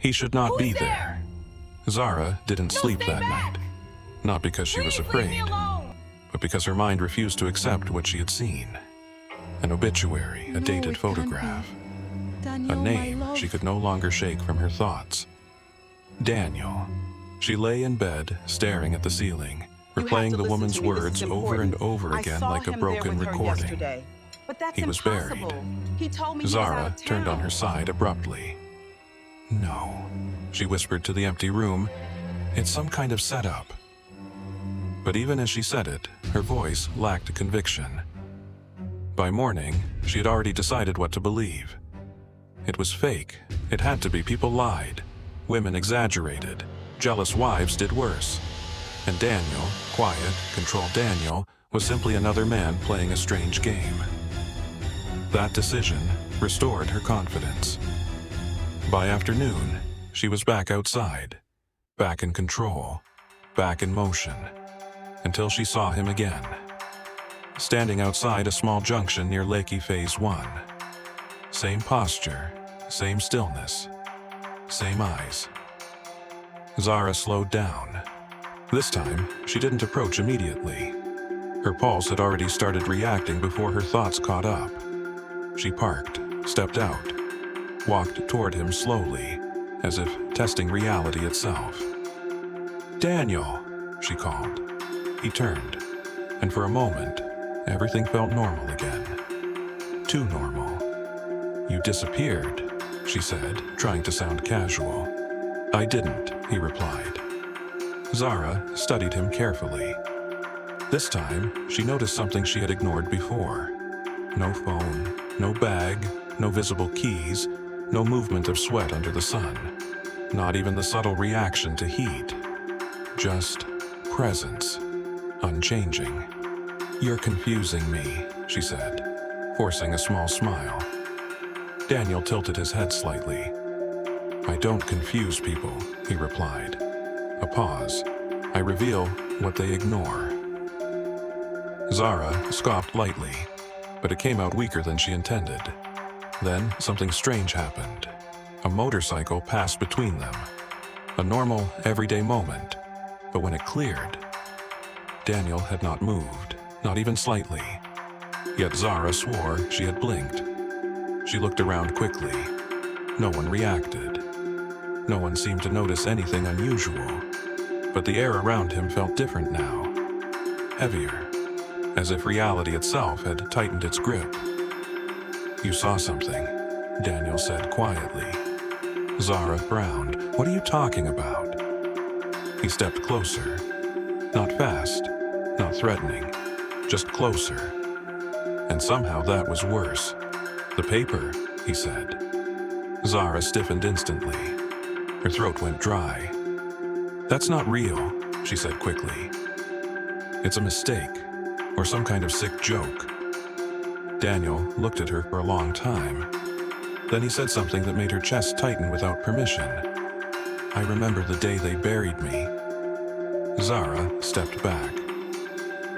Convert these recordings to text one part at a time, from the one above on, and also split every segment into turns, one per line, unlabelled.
He should not be there. Zara didn't sleep that night. Not because she was afraid, but because her mind refused to accept what she had seen. An obituary, a dated photograph, a name she could no longer shake from her thoughts. Daniel. She lay in bed, staring at the ceiling, replaying the woman's words over and over again like a broken recording. He was buried. Zara turned on her side abruptly. No, she whispered to the empty room. It's some kind of setup. But even as she said it, her voice lacked conviction. By morning, she had already decided what to believe. It was fake. It had to be. People lied. Women exaggerated. Jealous wives did worse. And Daniel, quiet, controlled Daniel, was simply another man playing a strange game. That decision restored her confidence. By afternoon, she was back outside, back in control, back in motion, until she saw him again. Standing outside a small junction near Lakey Phase 1. Same posture, same stillness, same eyes. Zara slowed down. This time, she didn't approach immediately. Her pulse had already started reacting before her thoughts caught up. She parked, stepped out, walked toward him slowly, as if testing reality itself. "Daniel," she called. He turned, and for a moment, everything felt normal again. Too normal. "You disappeared," she said, trying to sound casual. "I didn't," he replied. Zara studied him carefully. This time, she noticed something she had ignored before. No phone, no bag, no visible keys, no movement of sweat under the sun. Not even the subtle reaction to heat. Just presence, unchanging. "You're confusing me," she said, forcing a small smile. Daniel tilted his head slightly. "I don't confuse people," he replied. A pause. "I reveal what they ignore." Zara scoffed lightly, but it came out weaker than she intended. Then something strange happened. A motorcycle passed between them. A normal, everyday moment. But when it cleared, Daniel had not moved, not even slightly. Yet Zara swore she had blinked. She looked around quickly. No one reacted. No one seemed to notice anything unusual. But the air around him felt different now. Heavier, as if reality itself had tightened its grip. "You saw something," Daniel said quietly. Zara frowned. "What are you talking about?" He stepped closer. Not fast, not threatening, just closer. And somehow that was worse. "The paper," he said. Zara stiffened instantly. Her throat went dry. "That's not real," she said quickly. "It's a mistake, or some kind of sick joke." Daniel looked at her for a long time. Then he said something that made her chest tighten without permission. "I remember the day they buried me." Zara stepped back.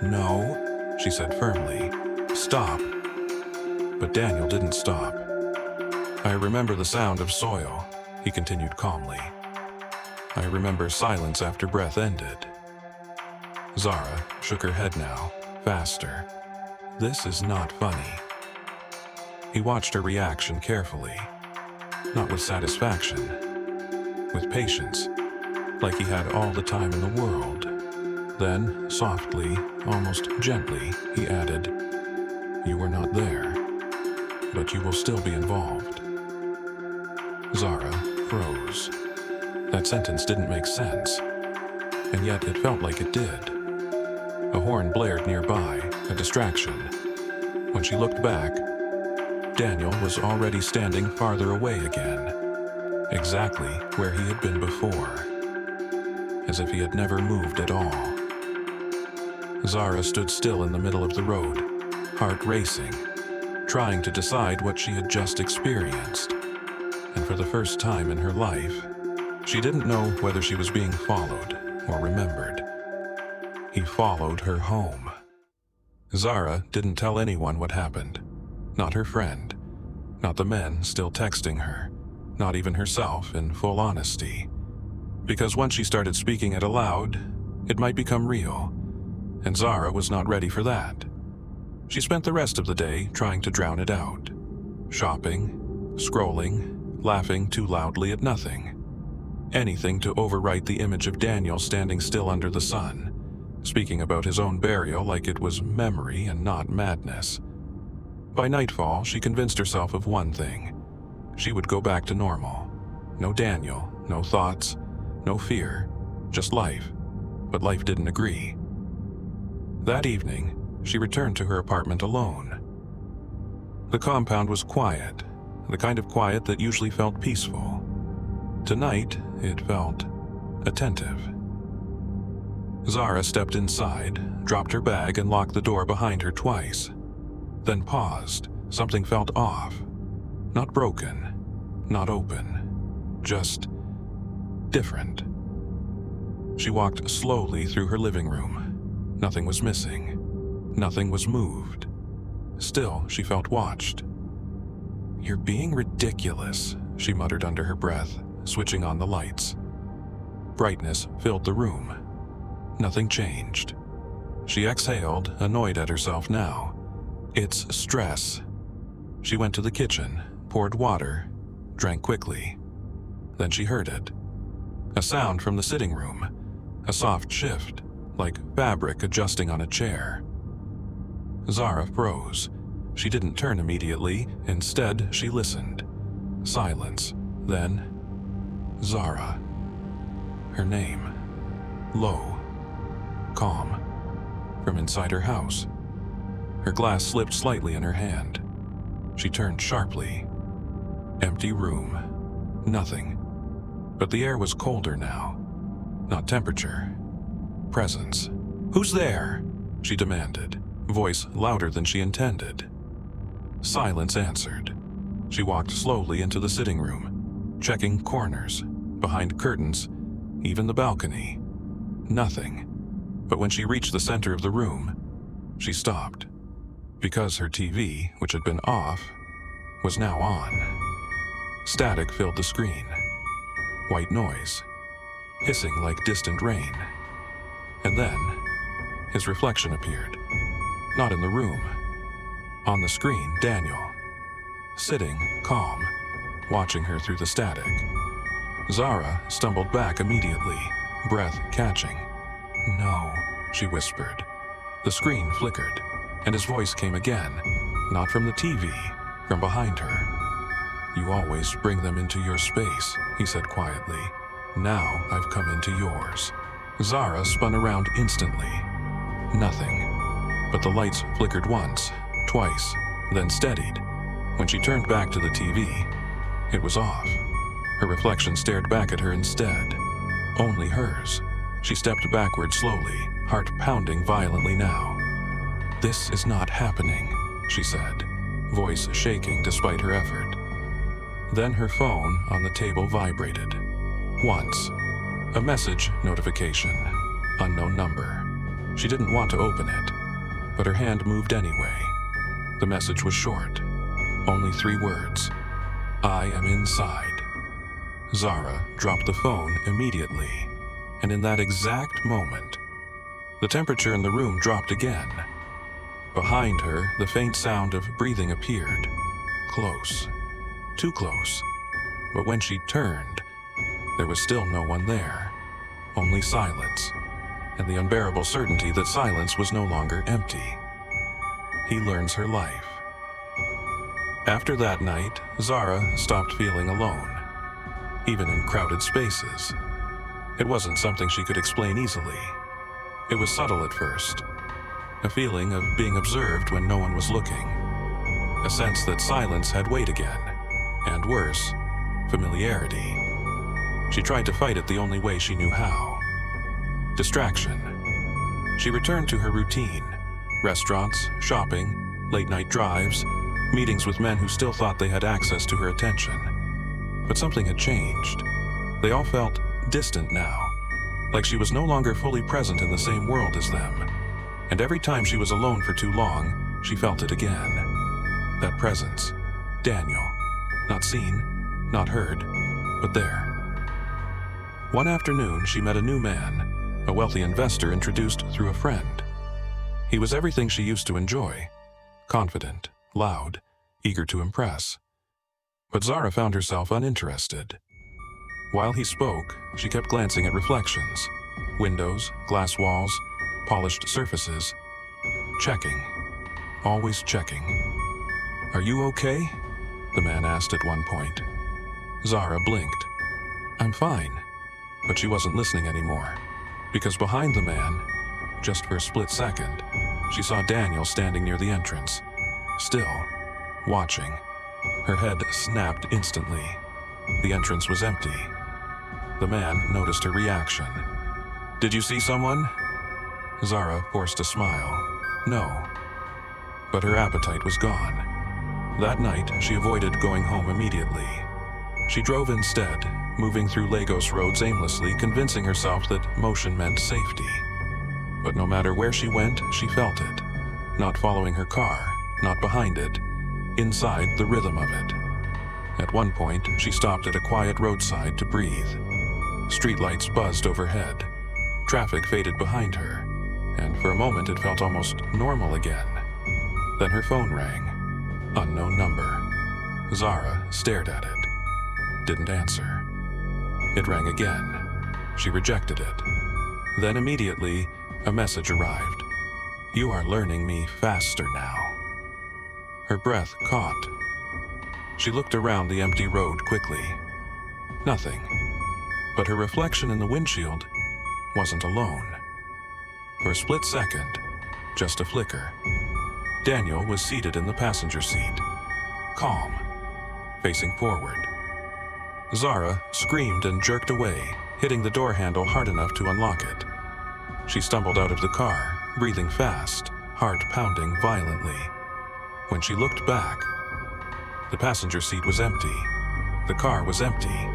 "No," she said firmly. "Stop." But Daniel didn't stop. "I remember the sound of soil," he continued calmly. "I remember silence after breath ended." Zara shook her head now, faster. "This is not funny." He watched her reaction carefully. Not with satisfaction, with patience, like he had all the time in the world. Then, softly, almost gently, he added, "You were not there, but you will still be involved." Zara froze. That sentence didn't make sense, and yet it felt like it did. A horn blared nearby, a distraction. When she looked back, Daniel was already standing farther away again, exactly where he had been before, as if he had never moved at all. Zara stood still in the middle of the road, heart racing, trying to decide what she had just experienced. And for the first time in her life, she didn't know whether she was being followed or remembered. He followed her home. Zara didn't tell anyone what happened. Not her friend. Not the men still texting her. not even herself in full honesty. Because once she started speaking it aloud, it might become real, and Zara was not ready for that. She spent the rest of the day trying to drown it out. Shopping, scrolling, laughing too loudly at nothing. Anything to overwrite the image of Daniel standing still under the sun, speaking about his own burial like it was memory and not madness. By nightfall, she convinced herself of one thing. She would go back to normal. No Daniel, no thoughts, no fear, just life. But life didn't agree. That evening, she returned to her apartment alone. The compound was quiet, the kind of quiet that usually felt peaceful. Tonight, it felt attentive. Zara stepped inside, dropped her bag, and locked the door behind her twice. Then paused. Something felt off. Not broken, not open, just different. She walked slowly through her living room. Nothing was missing. Nothing was moved. Still, she felt watched. "You're being ridiculous," she muttered under her breath, switching on the lights. Brightness filled the room. Nothing changed. She exhaled, annoyed at herself now. It's stress. She went to the kitchen, poured water, drank quickly. Then she heard it. A sound from the sitting room. A soft shift, like fabric adjusting on a chair. Zara froze. She didn't turn immediately. Instead, she listened. Silence. Then, Zara. Her name. Low. Calm. From inside her house. Her glass slipped slightly in her hand. She turned sharply. Empty room. Nothing. But the air was colder now. Not temperature. Presence. "Who's there?" she demanded, voice louder than she intended. Silence answered. She walked slowly into the sitting room, checking corners, behind curtains, even the balcony. Nothing. But when she reached the center of the room, she stopped. Because her TV, which had been off, was now on. Static filled the screen. White noise. Hissing like distant rain. And then, his reflection appeared. Not in the room. On the screen, Daniel. Sitting, calm, watching her through the static. Zara stumbled back immediately, breath catching. "No," she whispered. The screen flickered, and his voice came again, not from the TV, from behind her. "You always bring them into your space," he said quietly. "Now I've come into yours." Zara spun around instantly. Nothing. But the lights flickered once, twice, then steadied. When she turned back to the TV, it was off. Her reflection stared back at her instead. Only hers. She stepped backward slowly, heart pounding violently now. "This is not happening," she said, voice shaking despite her effort. Then her phone on the table vibrated. Once. A message notification. Unknown number. She didn't want to open it, but her hand moved anyway. The message was short. Only 3 words. "I am inside." Zara dropped the phone immediately, and in that exact moment, the temperature in the room dropped again. Behind her, the faint sound of breathing appeared. Close. Too close. But when she turned, there was still no one there. Only silence, and the unbearable certainty that silence was no longer empty. He learns her life. After that night, Zara stopped feeling alone, even in crowded spaces. It wasn't something she could explain easily. It was subtle at first. A feeling of being observed when no one was looking. A sense that silence had weight again. And worse, familiarity. She tried to fight it the only way she knew how. Distraction. She returned to her routine. Restaurants, shopping, late-night drives, meetings with men who still thought they had access to her attention. But something had changed. They all felt distant now, like she was no longer fully present in the same world as them. And every time she was alone for too long, she felt it again. That presence. Daniel. Not seen, Not heard, but there. One afternoon, she met a new man, a wealthy investor introduced through a friend. He was everything she used to enjoy: confident, loud, eager to impress. But Zara found herself uninterested. While he spoke, she kept glancing at reflections: windows, glass walls, polished surfaces. Checking. Always checking. "Are you okay?" the man asked at one point. Zara blinked. "I'm fine." But she wasn't listening anymore, because behind the man, just for a split second, she saw Daniel standing near the entrance, still, watching. Her head snapped instantly. The entrance was empty. The man noticed her reaction. "Did you see someone?" Zara forced a smile. No. But her appetite was gone. That night, she avoided going home immediately. She drove instead, moving through Lagos roads aimlessly, convincing herself that motion meant safety. But no matter where she went, she felt it. Not following her car, not behind it, inside the rhythm of it. At one point, she stopped at a quiet roadside to breathe. Streetlights buzzed overhead. Traffic faded behind her, and for a moment it felt almost normal again. Then her phone rang. Unknown number. Zara stared at it. Didn't answer. It rang again. She rejected it. Then immediately, a message arrived. "You are learning me faster now." Her breath caught. She looked around the empty road quickly. Nothing. But her reflection in the windshield wasn't alone. For a split second, just a flicker, Daniel was seated in the passenger seat, calm, facing forward. Zara screamed and jerked away, hitting the door handle hard enough to unlock it. She stumbled out of the car, breathing fast, heart pounding violently. When she looked back, the passenger seat was empty. The car was empty,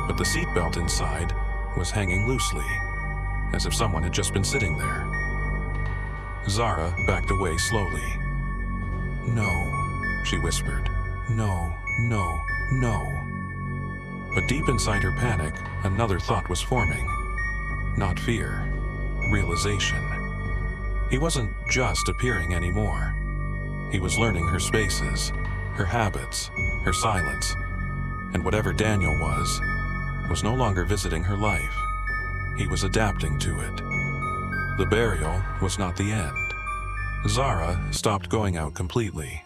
but the seatbelt inside was hanging loosely, as if someone had just been sitting there. Zara backed away slowly. "No," she whispered. "No, no, no." But deep inside her panic, another thought was forming. Not fear, realization. He wasn't just appearing anymore. He was learning her spaces, her habits, her silence. And whatever Daniel was no longer visiting her life. He was adapting to it. The burial was not the end. Zara stopped going out completely.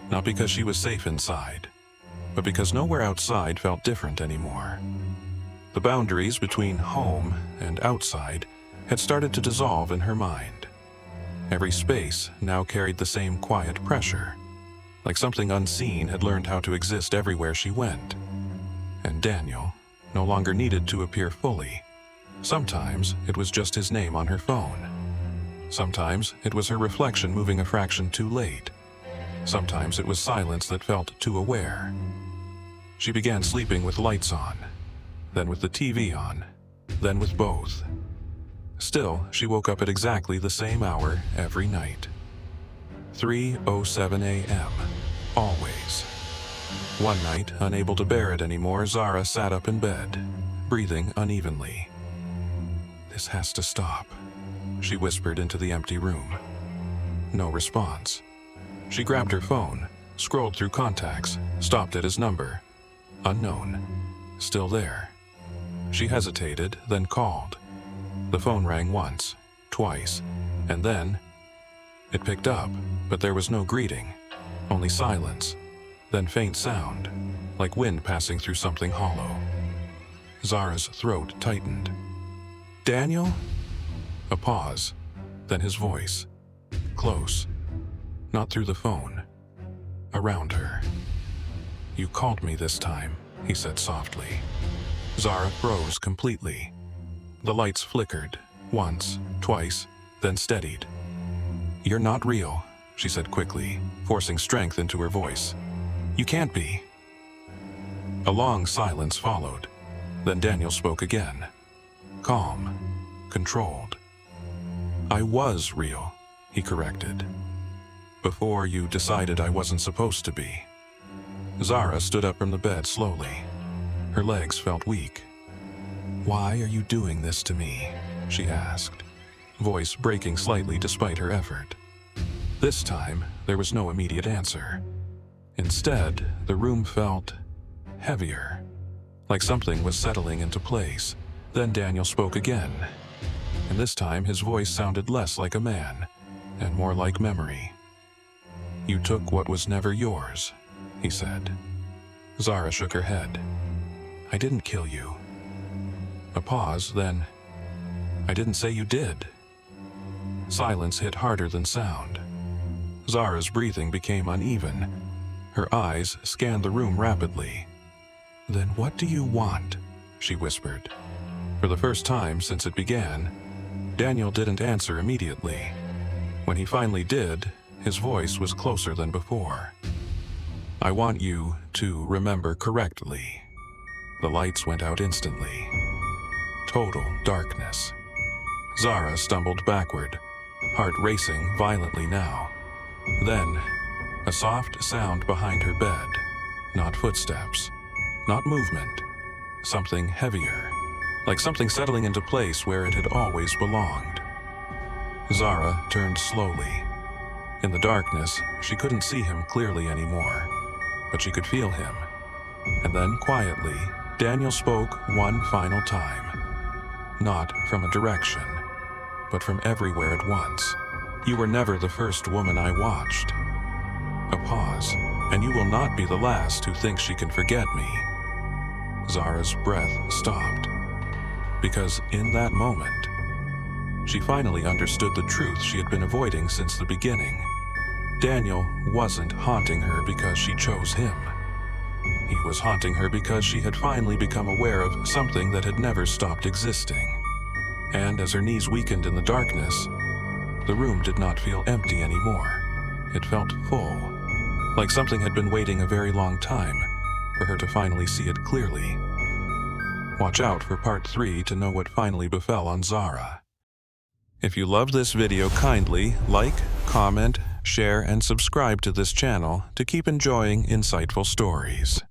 Not because she was safe inside, but because nowhere outside felt different anymore. The boundaries between home and outside had started to dissolve in her mind. Every space now carried the same quiet pressure, like something unseen had learned how to exist everywhere she went. And Daniel no longer needed to appear fully. Sometimes it was just his name on her phone. Sometimes it was her reflection moving a fraction too late. Sometimes it was silence that felt too aware. She began sleeping with lights on, then with the TV on, then with both. Still, she woke up at exactly the same hour every night. 3:07 a.m. Always. One night, unable to bear it anymore, Zara sat up in bed, breathing unevenly. "This has to stop," she whispered into the empty room. No response. She grabbed her phone, scrolled through contacts, stopped at his number. Unknown. Still there. She hesitated, then called. The phone rang once, twice, and then it picked up, but there was no greeting, only silence, then faint sound, like wind passing through something hollow. Zara's throat tightened. "Daniel?" A pause, then his voice. Close. Not through the phone. Around her. "You called me this time," he said softly. Zara froze completely. The lights flickered, once, twice, then steadied. "You're not real," she said quickly, forcing strength into her voice. "You can't be." A long silence followed. Then Daniel spoke again. Calm, controlled. "I was real," he corrected. "Before you decided I wasn't supposed to be." Zara stood up from the bed slowly. Her legs felt weak. "Why are you doing this to me?" she asked, voice breaking slightly despite her effort. This time, there was no immediate answer. Instead, the room felt heavier, like something was settling into place. Then Daniel spoke again, and this time his voice sounded less like a man and more like memory. "You took what was never yours," he said. Zara shook her head. "I didn't kill you." A pause, then, "I didn't say you did." Silence hit harder than sound. Zara's breathing became uneven. Her eyes scanned the room rapidly. "Then what do you want?" she whispered. For the first time since it began, Daniel didn't answer immediately. When he finally did, his voice was closer than before. "I want you to remember correctly." The lights went out instantly. Total darkness. Zara stumbled backward, heart racing violently now. Then, a soft sound behind her bed. Not footsteps, not movement. Something heavier, like something settling into place where it had always belonged. Zara turned slowly. In the darkness, she couldn't see him clearly anymore, but she could feel him. And then, quietly, Daniel spoke one final time. Not from a direction, but from everywhere at once. "You were never the first woman I watched." A pause, "and you will not be the last who thinks she can forget me." Zara's breath stopped, because in that moment, she finally understood the truth she had been avoiding since the beginning. Daniel wasn't haunting her because she chose him. He was haunting her because she had finally become aware of something that had never stopped existing. And as her knees weakened in the darkness, the room did not feel empty anymore. It felt full, like something had been waiting a very long time for her to finally see it clearly. Watch out for part 3 to know what finally befell on Zara. If you loved this video, kindly like, comment, share, and subscribe to this channel to keep enjoying insightful stories.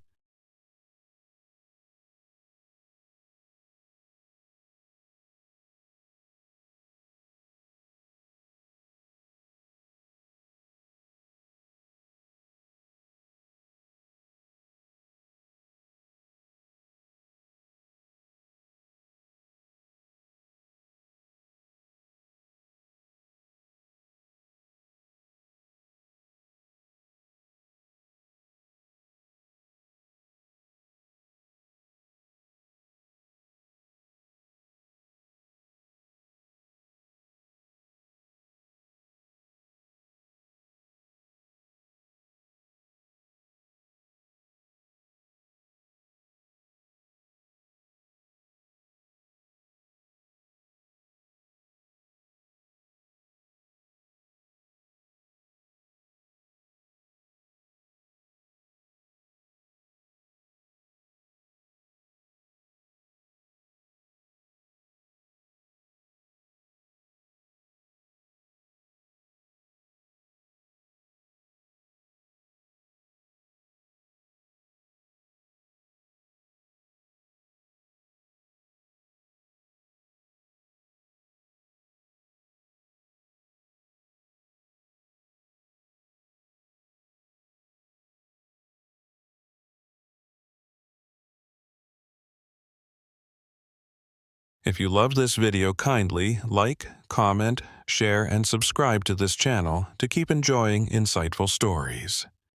If you loved this video, kindly like, comment, share, and subscribe to this channel to keep enjoying insightful stories.